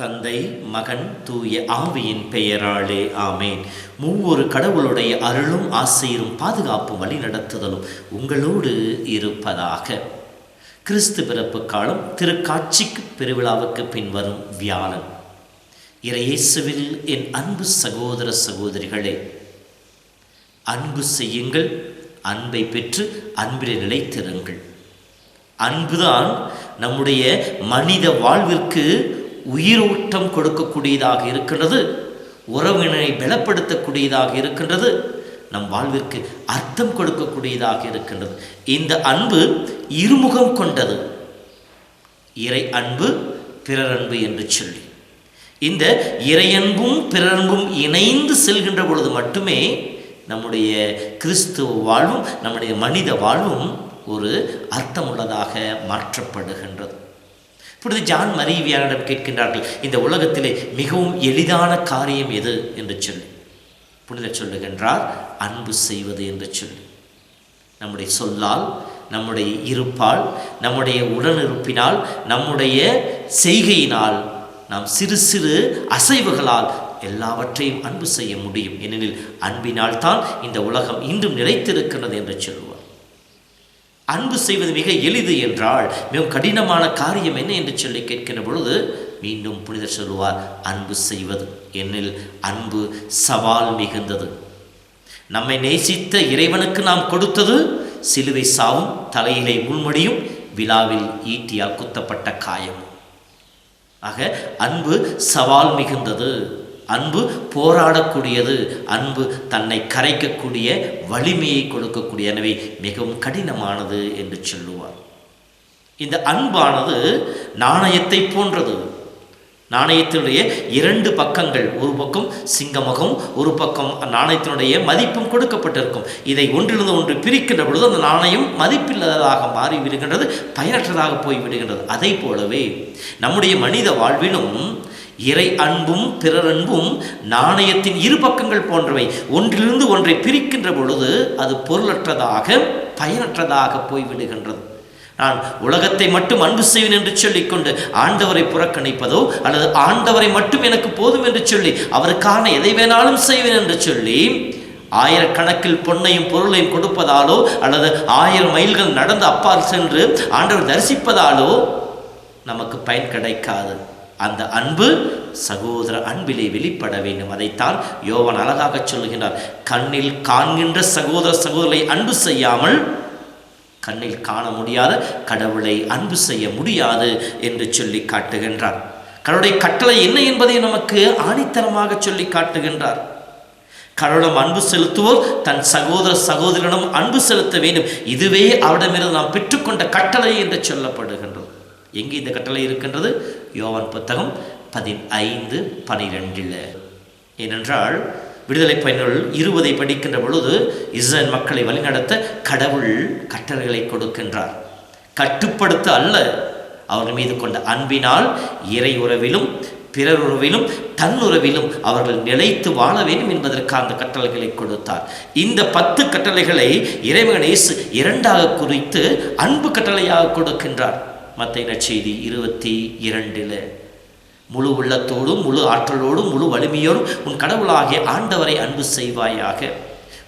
தந்தை, மகன், தூய ஆவியின் பெயராலே ஆமேன். மூவொரு கடவுளுடைய அருளும் ஆசையும் பாதுகாப்பும் வழி நடத்துதலும் உங்களோடு இருப்பதாக. கிறிஸ்து பிறப்பு காலம் திருக்காட்சிக்கு பெருவிழாவுக்கு பின்வரும் வியாழன். இறையேசுவில் என் அன்பு சகோதர சகோதரிகளே, அன்பு செய்யுங்கள், அன்பை பெற்று அன்பிலே நிலைத்திருங்கள். அன்புதான் நம்முடைய மனித வாழ்விற்கு உயிரோட்டம் கொடுக்கக்கூடியதாக இருக்கின்றது, உறவினை பலப்படுத்தக்கூடியதாக இருக்கின்றது, நம் வாழ்விற்கு அர்த்தம் கொடுக்கக்கூடியதாக இருக்கின்றது. இந்த அன்பு இருமுகம் கொண்டது. இறை அன்பு, பிறரன்பு என்று சொல்லி இந்த இறையன்பும் பிறரன்பும் இணைந்து செல்கின்ற பொழுது மட்டுமே நம்முடைய கிறிஸ்துவ வாழ்வும் நம்முடைய மனித வாழ்வும் ஒரு அர்த்தமுள்ளதாக மாற்றப்படுகின்றது. இப்பொழுது ஜான் மரி வியானிடம் கேட்கின்றார்கள், இந்த உலகத்திலே மிகவும் எளிதான காரியம் எது என்று சொல்லி. புனிதர் சொல்லுகின்றார், அன்பு செய்வது என்று சொல்லி. நம்முடைய சொல்லால், நம்முடைய இருப்பால், நம்முடைய உடனிருப்பினால், நம்முடைய செய்கையினால், நாம் சிறு சிறு அசைவுகளால் எல்லாவற்றையும் அன்பு செய்ய முடியும். ஏனெனில் அன்பினால் தான் இந்த உலகம் இன்றும் நிலைத்திருக்கிறது என்று சொல்லுவார். அன்பு செய்வது மிக எளிது என்றால் மிகவும் கடினமான காரியம் என்ன என்று சொல்லி கேட்கின்ற பொழுது மீண்டும் புனிதர் சொல்லுவார், அன்பு செய்வது. எனில் அன்பு சவால் மிகுந்தது. நம்மை நேசித்த இறைவனுக்கு நாம் கொடுத்தது சிலுவை சாவும், தலையிலே முள்முடியும், விழாவில் ஈட்டியால் குத்தப்பட்ட காயம். ஆக அன்பு சவால் மிகுந்தது, அன்பு போராடக்கூடியது, அன்பு தன்னை கரைக்கக்கூடிய வலிமையை கொடுக்கக்கூடிய, எனவே மிகவும் கடினமானது என்று சொல்லுவார். இந்த அன்பானது நாணயத்தை போன்றது. நாணயத்தினுடைய இரண்டு பக்கங்கள், ஒரு பக்கம் சிங்கமுகம், ஒரு பக்கம் நாணயத்தினுடைய மதிப்பும் கொடுக்கப்பட்டிருக்கும். இதை ஒன்றிலிருந்து ஒன்று பிரிக்கின்ற பொழுது அந்த நாணயம் மதிப்பில்லாததாக மாறிவிடுகின்றது, பயனற்றதாக போய்விடுகின்றது. அதை போலவே நம்முடைய மனித வாழ்விலும் இறை அன்பும் பிறரன்பும் நாணயத்தின் இரு பக்கங்கள் போன்றவை. ஒன்றிலிருந்து ஒன்றை பிரிக்கின்ற பொழுது அது பொருளற்றதாக, பயனற்றதாக போய்விடுகின்றது. நான் உலகத்தை மட்டும் அன்பு செய்வேன் என்று சொல்லிக்கொண்டு ஆண்டவரை புறக்கணிப்பதோ, அல்லது ஆண்டவரை மட்டும் எனக்கு போதும் என்று சொல்லி அவருக்கான எதை வேணாலும் செய்வேன் என்று சொல்லி ஆயிரக்கணக்கில் பொன்னையும் பொருளையும் கொடுப்பதாலோ, அல்லது 1000 மைல்கள் நடந்து அப்பால் சென்று ஆண்டவர் தரிசிப்பதாலோ நமக்கு பயன் கிடைக்காது. அந்த அன்பு சகோதர அன்பிலே வெளிப்பட வேண்டும். அதைத்தான் யோவான் அழகாக சொல்லுகின்றார், கண்ணில் காண்கின்ற சகோதர சகோதரரை அன்பு செய்யாமல் கண்ணில் காண முடியாத கடவுளை அன்பு செய்ய முடியாது என்று சொல்லி காட்டுகின்றார். கடவுளுடைய கட்டளை என்ன என்பதை நமக்கு ஆணித்தரமாக சொல்லி காட்டுகின்றார். கடவுளிடம் அன்பு செலுத்துவோர் தன் சகோதர சகோதரிடம் அன்பு செலுத்த வேண்டும். இதுவே அவரிடமிருந்து நாம் பெற்றுக்கொண்ட கட்டளை என்று சொல்லப்படுகின்றது. எங்கே இந்த கட்டளை இருக்கின்றது? யோவான் புத்தகம் 15:12. ஏனென்றால் விடுதலை பயணர்கள் 20 படிக்கின்ற பொழுது இஸ்ரேல் மக்களை வழிநடத்த கடவுள் கட்டளைகளை கொடுக்கின்றார். கட்டுப்படுத்த அல்ல, அவர்கள் மீது கொண்ட அன்பினால் இறை உறவிலும் பிறர் உறவிலும் தன் உறவிலும் அவர்கள் நிலைத்து வாழ வேண்டும் என்பதற்காக அந்த கட்டளைகளை கொடுத்தார். இந்த 10 கட்டளைகளை இறைமகன் இயேசு 2ஆக குறித்து அன்பு கட்டளையாக கொடுக்கின்றார். மத்தேயு நற்செய்தி 22 முழு உள்ளத்தோடும் முழு ஆற்றலோடும் முழு வலிமையோடும் உன் கடவுளாகிய ஆண்டவரை அன்பு செய்வாயாக,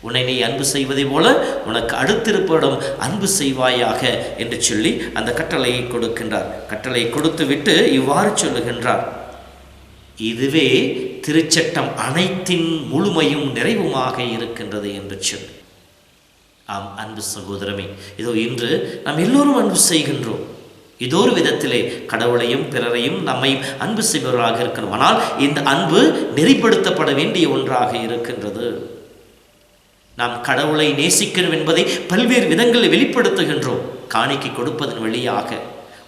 உன்னை நீ அன்பு செய்வதை போல உனக்கு அடுத்திருப்பவரிடம் அன்பு செய்வாயாக என்று சொல்லி அந்த கட்டளையை கொடுக்கின்றார். கட்டளையை கொடுத்து விட்டு இவ்வாறு சொல்லுகின்றார், இதுவே திருச்சட்டம் அனைத்தின் முழுமையும் நிறைவுமாக இருக்கின்றது என்று சொல்லி. ஆம் அன்பு சகோதரமே, இதோ இன்று நாம் எல்லோரும் அன்பு செய்கின்றோம். இதோ ஒரு விதத்திலே கடவுளையும் பிறரையும் நம்மையும் அன்பு செய்பவர்களாக இருக்கணும். ஆனால் இந்த அன்பு நெறிப்படுத்தப்பட வேண்டிய ஒன்றாக இருக்கின்றது. நாம் கடவுளை நேசிக்கிறோம் என்பதை பல்வேறு விதங்களில் வெளிப்படுத்துகின்றோம். காணிக்கை கொடுப்பதன் வழியாக,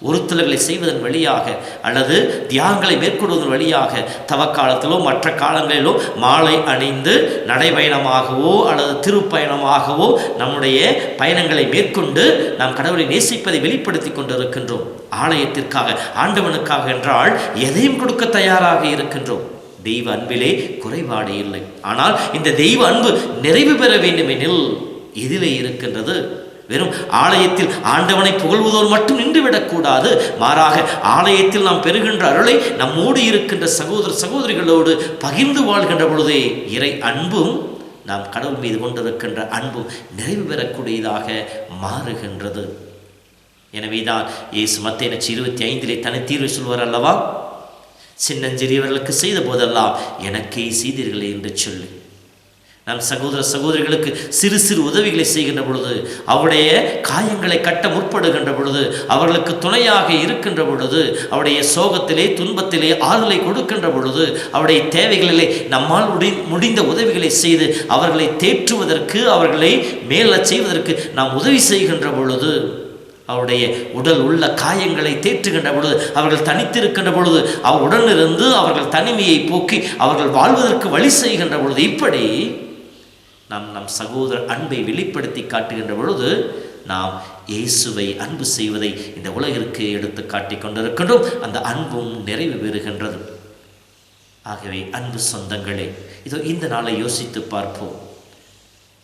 உறுத்தல்களை செய்வதன் வழியாக அல்லது தியாகங்களை மேற்கொள்வதன் வழியாக தவக்காலத்திலோ மற்ற காலங்களிலோ மாலை அணிந்து நடைபயணமாகவோ அல்லது திருப்பயணமாகவோ நம்முடைய பயணங்களை மேற்கொண்டு நாம் கடவுளை நேசிப்பதை வெளிப்படுத்தி கொண்டிருக்கின்றோம். ஆலயத்திற்காக ஆண்டவனுக்காக என்றால் எதையும் கொடுக்க தயாராக இருக்கின்றோம். தெய்வ அன்பிலே குறைபாடு இல்லை. ஆனால் இந்த தெய்வ அன்பு நிறைவு பெற வேண்டுமெனில் இதிலே இருக்கின்றது. வெறும் ஆலயத்தில் ஆண்டவனை புகழ்வதோடு மட்டும் நின்றுவிடக்கூடாது. மாறாக ஆலயத்தில் நாம் பெறுகின்ற அருளை நம்மோடு இருக்கின்ற சகோதர சகோதரிகளோடு பகிர்ந்து வாழ்கின்ற பொழுதே இறை அன்பும் நாம் கடவுள் மீது கொண்டிருக்கின்ற அன்பும் நிறைவு பெறக்கூடியதாக மாறுகின்றது. எனவேதான் இயேசு மத்தேயு 25 தனித்தீர்வை சொல்வார் அல்லவா, சின்னஞ்சிறியவர்களுக்கு செய்த போதெல்லாம் எனக்கே செய்தீர்களே என்று சொல்லி நம் சகோதர சகோதரிகளுக்கு சிறு சிறு உதவிகளை செய்கின்ற பொழுது, அவருடைய காயங்களை கட்ட முற்படுகின்ற பொழுது, அவர்களுக்கு துணையாக இருக்கின்ற பொழுது, அவருடைய சோகத்திலே துன்பத்திலே ஆறுதலை கொடுக்கின்ற பொழுது, அவருடைய தேவைகளிலே நம்மால் முடிந்த உதவிகளை செய்து அவர்களை தேற்றுவதற்கு, அவர்களை மேலச் செய்வதற்கு நாம் உதவி செய்கின்ற பொழுது, அவருடைய உடல் உள்ள காயங்களை தேற்றுகின்ற பொழுது, அவர்கள் தனித்திருக்கின்ற பொழுது அவருடனிருந்து அவர்கள் தனிமையை போக்கி அவர்கள் வாழ்வதற்கு வழி செய்கின்ற பொழுது, இப்படி நம் சகோதர அன்பை வெளிப்படுத்தி காட்டுகின்ற பொழுது நாம் இயேசுவை அன்பு செய்வதை இந்த உலகிற்கு எடுத்து காட்டிக் கொண்டிருக்கின்றோம். அந்த அன்பும் நிறைவு பெறுகின்றது. ஆகவே அன்பு சொந்தங்களே, இதோ இந்த நாளை யோசித்து பார்ப்போம்.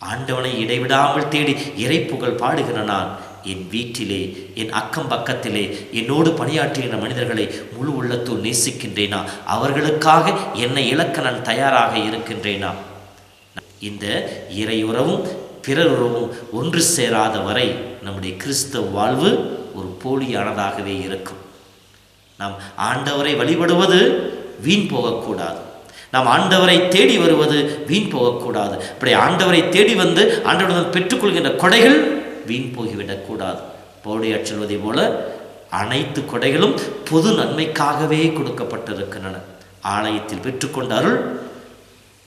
ஆண்டவனை இடைவிடாமல் தேடி இறைப்புகழ் பாடுகிற நான் என் வீட்டிலே, என் அக்கம் பக்கத்திலே என்னோடு பணியாற்றுகின்ற மனிதர்களை முழு உள்ளத்தோடு நேசிக்கின்றேனா? அவர்களுக்காக என்னை இழக்க நான் தயாராக இருக்கின்றேனா? இந்த இறை உறவும் பிறர் உறவும் ஒன்று சேராத வரை நம்முடைய கிறிஸ்தவ வாழ்வு ஒரு போலியானதாகவே இருக்கும். நாம் ஆண்டவரை வழிபடுவது வீண் போகக்கூடாது. நாம் ஆண்டவரை தேடி வருவது வீண் போகக்கூடாது. அப்படி ஆண்டவரை தேடி வந்து ஆண்டவரிடம் பெற்றுக்கொள்கின்ற கொடைகள் வீண் போய்விடக்கூடாது. பவுலியார் சொல்வதை போல அனைத்து கொடைகளும் பொது நன்மைக்காகவே கொடுக்கப்பட்டிருக்கின்றன. ஆலயத்தில் பெற்றுக்கொண்ட அருள்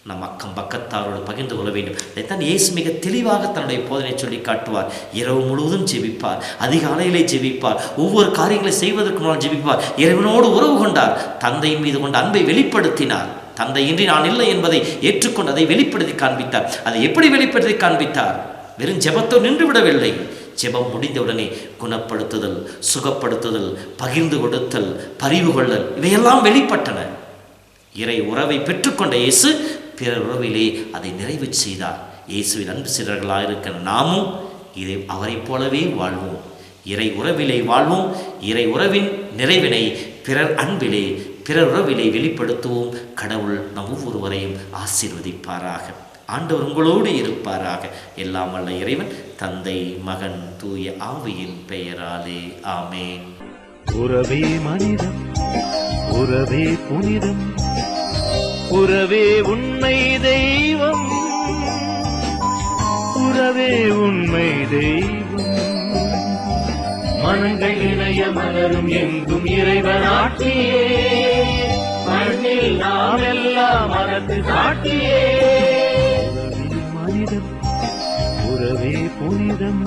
நம் அக்கம் பக்கத்தாரோடு பகிர்ந்து கொள்ள வேண்டும். அதைத்தான் இயேசு மிக தெளிவாக தன்னுடைய போதனை சொல்லி காட்டுவார். இரவு முழுவதும் ஜெபிப்பார், அதிகாலையிலே ஜெபிப்பார், ஒவ்வொரு காரியங்களை செய்வதற்கு முன்னால் ஜெபிப்பார். இறைவனோடு உறவு கொண்டார், தந்தையின் மீது கொண்ட அன்பை வெளிப்படுத்தினார். தந்தையின்றி நான் இல்லை என்பதை ஏற்றுக்கொண்டு அதை வெளிப்படுத்தி காண்பித்தார். அதை எப்படி வெளிப்படுத்தி காண்பித்தார்? வெறும் ஜெபத்தோ நின்று விடவில்லை. ஜெபம் முடிந்தவுடனே குணப்படுத்துதல், சுகப்படுத்துதல், பகிர்ந்து கொடுத்தல், பரிவு கொள்ளல், இவையெல்லாம் வெளிப்பட்டன. இறை உறவை பெற்றுக்கொண்ட இயேசு பிறர் உறவிலே அதை நிறைவு செய்தார். இயேசுவின் அன்பு சிலர்களாக இருக்கிற நாமும் இதை அவரை போலவே வாழ்வோம். இறை உறவிலே வாழ்வோம். இறை உறவின் நிறைவினை பிறர் அன்பிலே, பிறர் உறவிலே வெளிப்படுத்துவோம். கடவுள் நம் ஒவ்வொருவரையும் ஆசீர்வதிப்பாராக. ஆண்டவர் உங்களோடு இருப்பாராக. எல்லாம் வல்ல இறைவன் தந்தை, மகன், தூய ஆவியின் பெயராலே ஆமேன். உறவே மனிதம், உறவே புனிதம், உறவே உண்மை தெய்வம், உறவே உண்மை தெய்வம். மனங்கள் இணைய மலரும் எங்கும் இறைவனாட்சியே, மண்ணில் நாம் எல்லாம் மனத்து சாட்சியே. உறவே மனிதம், உறவே புனிதம்.